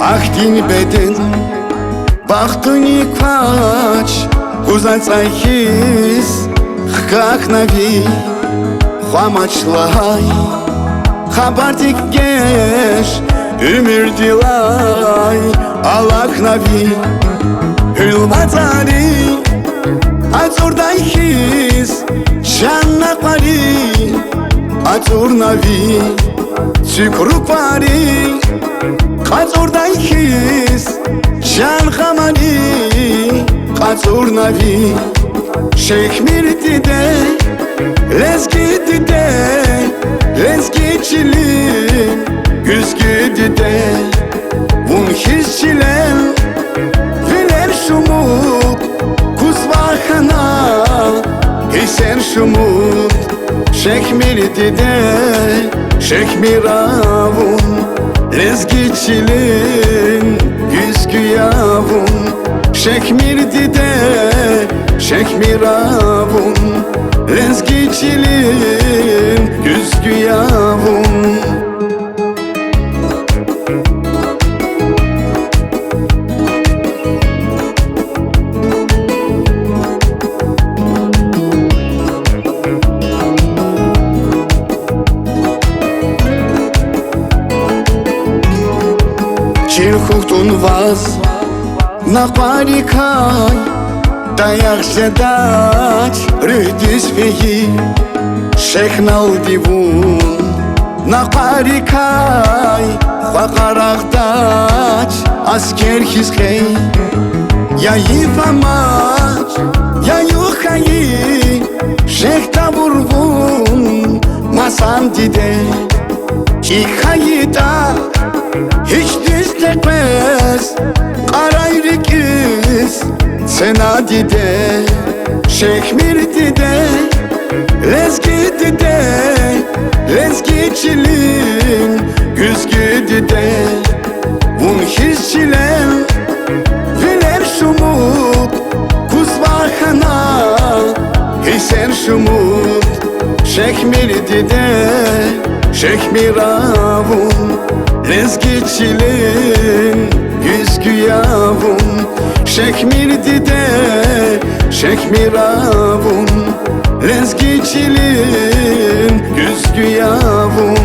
Ախտին բեդեն բախտունի քաչ Կուզացայքիս խկակնավի Խամաչլահայ Խաբարտիկ գեշ Ümür dilay Alaknavi Hülmazari Azurdaykiz Şannakari Azurnavi Sükrupari Azurdaykiz Şankhamani Azurnavi Şekmirdi de Lezgidi de Lezgiçilin Güzgidi de Vun hizçilen Viler şumut Kuzvahana Hisen şumut Şekmirdi de Şekmiravun Lezgiçilin Güzgüyavun Şekmirdi de Şekmiravun Lezgiçilin Güzgüyavun Çirkuktun vaz Nakbarikay Dayak sedaç Rühdüz feyi Şeknal divun Nakbarikay Fakaraktaç Asker hizkey Ya yifamaç Ya yukayi Şekta vurvun Masam dide Hikayita Hiç düzletmez Karaylı kız Senadi de Şekmirdi de Lezgidi de Lezgiçilin Güzgidi de Vun hizçilen Viler şumut Kuzvahana Hisen şumut Şekmirdi de Şekmiravun Lezgiçilin Güzgüyavun Şekmirdi de Şekmiravun Lezgiçilin Güzgüyavun